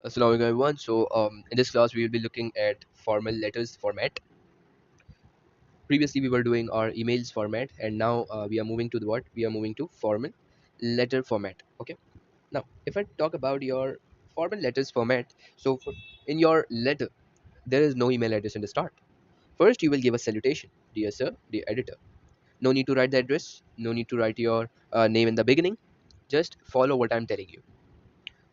Assalamu alaikum everyone. In this class, we will be looking at formal letters format. Previously, we were doing our emails format, and now we are moving to the what? We are moving to formal letter format. Okay. Now, if I talk about your formal letters format, in your letter, there is no email address in the start. First, you will give a salutation, dear sir, dear editor. No need to write the address. No need to write your name in the beginning. Just follow what I'm telling you.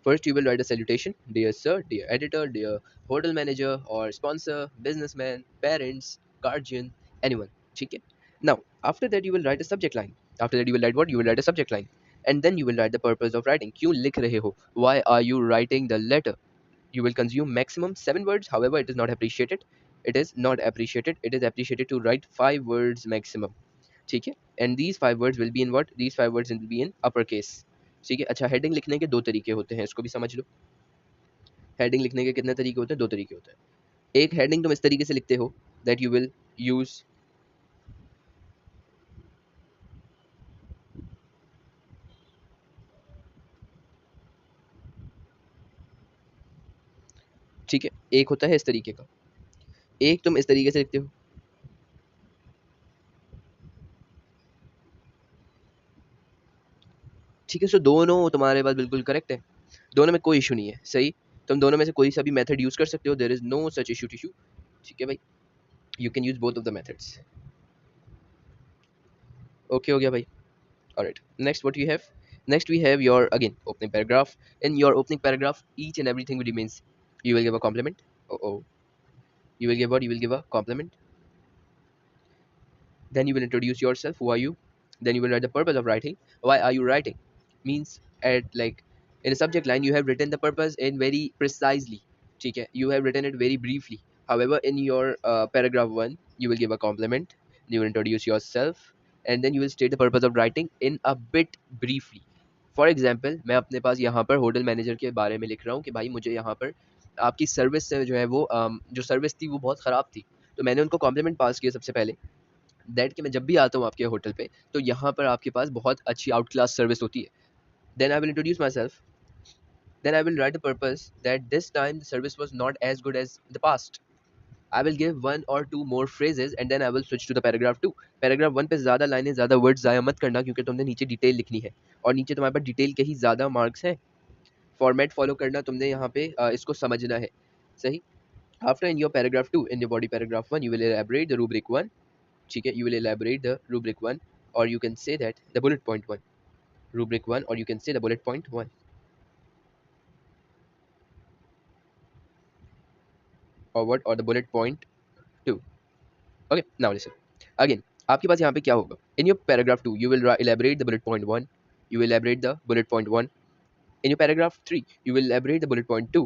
First, you will write a salutation, dear sir, dear editor, dear hotel manager or sponsor, businessman, parents, guardian, anyone. Okay? Now, after that, you will write a subject line. After that, you will write what? You will write a subject line. And then you will write the purpose of writing. क्यों लिख रहे हो? Why are you writing the letter? You will consume maximum 7 words. However, it is not appreciated. It is not appreciated. It is appreciated to write 5 words maximum. ठीक है and these 5 words will be in what these 5 words will be in upper case ठीक है अच्छा heading लिखने के दो तरीके होते हैं इसको भी समझ लो हेडिंग लिखने के कितने तरीके होते हैं दो तरीके होते हैं एक हेडिंग तुम इस तरीके से लिखते हो दैट यू विल यूज ठीक है एक होता है इस तरीके का एक तुम इस तरीके से लिखते हो ठीक है सो दोनों तुम्हारे पास बिल्कुल करेक्ट है दोनों में कोई इशू नहीं है सही तुम दोनों में से कोई सा भी मेथड यूज कर सकते हो there is no such issue tissue ठीक है भाई you can use both of the methods okay हो गया भाई Alright. Next, what you have? Next, we have your again opening paragraph. In your opening paragraph, each and everything remains. You will give a compliment. Oh. You will give what? You will give a compliment. Then you will introduce yourself. Who are you? Then you will write the purpose of writing. Why are you writing? Means at like in a subject line, you have written the purpose in very precisely. Okay? You have written it very briefly. However, in your paragraph one, you will give a compliment. You will introduce yourself, and then you will state the purpose of writing in a bit briefly. For example मैं अपने पास यहाँ पर hotel manager के बारे में लिख रहा हूँ कि भाई मुझे यहाँ पर आपकी सर्विस से जो है वो जो सर्विस थी वो बहुत ख़राब थी तो मैंने उनको कॉम्प्लीमेंट पास किया सबसे पहले दैट कि मैं जब भी आता हूँ आपके होटल पे तो यहाँ पर आपके पास बहुत अच्छी आउट क्लास सर्विस होती है then I will introduce myself then I will write the purpose that this time the service was not as good as the past. I will give one or two more phrases and then I will switch to the paragraph 2. Paragraph 1 पे ज़्यादा लाइनें ज़्यादा words ज़ाया मत करना क्योंकि तुमने नीचे डिटेल लिखनी है और नीचे तुम्हारे पास डिटेल के ही ज़्यादा मार्क्स हैं फॉर्मेट फॉलो करना तुमने यहाँ पे इसको समझना है सही after in your paragraph 2 in your body paragraph 1 you will elaborate the rubric 1 ठीक है you will elaborate the rubric 1 और you can say that the bullet point 1 rubric 1 or you can say the bullet point 1 or what or the bullet point 2 okay now listen again आपके पास यहाँ पे क्या होगा in your paragraph 2 you will elaborate the bullet point 1 you will elaborate the bullet point 1 in your paragraph 3 you will elaborate the bullet point 2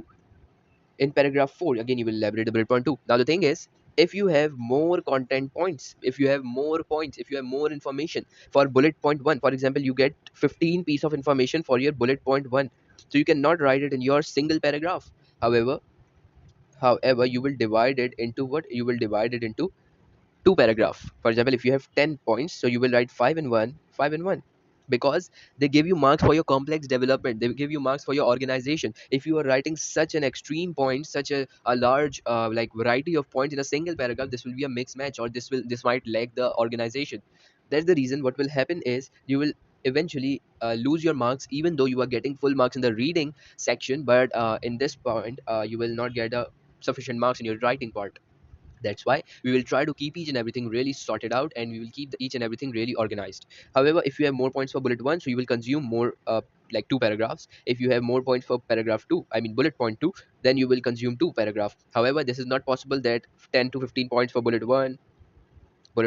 in paragraph 4 again you will elaborate the bullet point 2 now the thing is if you have more content points if you have more points if you have more information for bullet point 1 for example you get 15 piece of information for your bullet point 1 so you cannot write it in your single paragraph however you will divide it into what you will divide it into two paragraph for example if you have 10 points so you will write 5 in 1 5 in 1 because they give you marks for your complex development they give you marks for your organization if you are writing such an extreme point such a large like variety of points in a single paragraph this will be a mixed match or this might lag the organization that's the reason what will happen is you will eventually lose your marks even though you are getting full marks in the reading section but in this point you will not get a sufficient marks in your writing part that's why we will try to keep each and everything really sorted out and we will keep each and everything really organized. However, if you have more points for bullet 1, so you will consume more like two paragraphs. If you have more points for paragraph 2, I mean bullet point 2, then you will consume two paragraphs. However, this is not possible that 10 to 15 points for bullet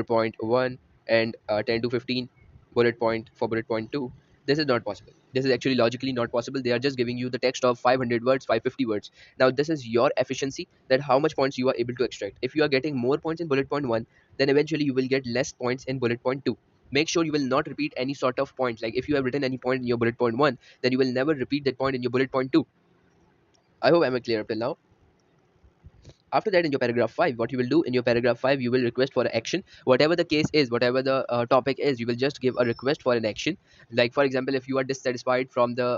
point 1 and 10 to 15 bullet point for bullet point 2 this is not possible this is actually logically not possible they are just giving you the text of 500 words 550 words now this is your efficiency that how much points you are able to extract if you are getting more points in bullet point 1 then eventually you will get less points in bullet point 2 make sure you will not repeat any sort of point like if you have written any point in your bullet point 1 then you will never repeat that point in your bullet point 2 I hope I'm clear up till now after that in your paragraph 5 what you will do in your paragraph 5 you will request for an action whatever the case is whatever the topic is you will just give a request for an action like for example if you are dissatisfied from the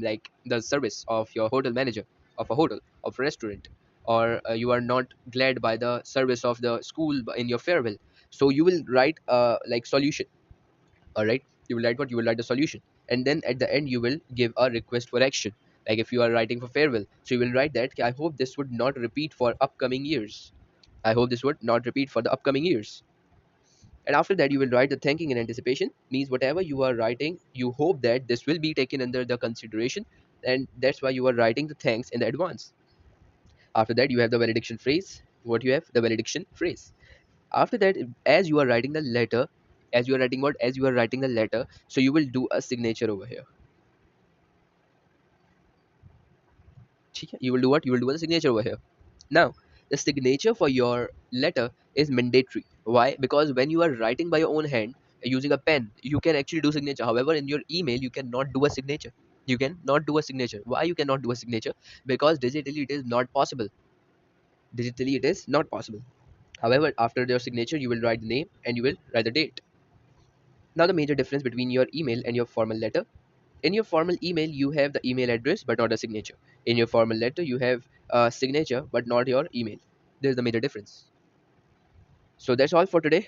like the service of your hotel manager of a hotel, of a restaurant, or you are not glad by the service of the school in your farewell. So you will write like solution. All right, you will write what? You will write the solution, and then at the end you will give a request for action. Like if you are writing for farewell, so you will write that, "I hope this would not repeat for upcoming years. I hope this would not repeat for the upcoming years." And after that, you will write the thanking in anticipation, means whatever you are writing, you hope that this will be taken under the consideration, and that's why you are writing the thanks in the advance. After that, you have the valediction phrase. What you have? The valediction phrase. After that, as you are writing the letter, as you are writing what? As you are writing the letter, so you will do a signature over here. ठीक है? You will do what? You will do a signature over here. Now, the signature for your letter is mandatory. Why? Because when you are writing by your own hand using a pen, you can actually do signature. However, in your email, you cannot do a signature. You cannot do a signature. Why you cannot do a signature? Because digitally it is not possible. Digitally it is not possible. However, after your signature, you will write the name and you will write the date. Now, the major difference between your email and your formal letter. In your formal email, you have the email address but not a signature. In your formal letter, you have a signature but not your email. There's the major difference. So that's all for today.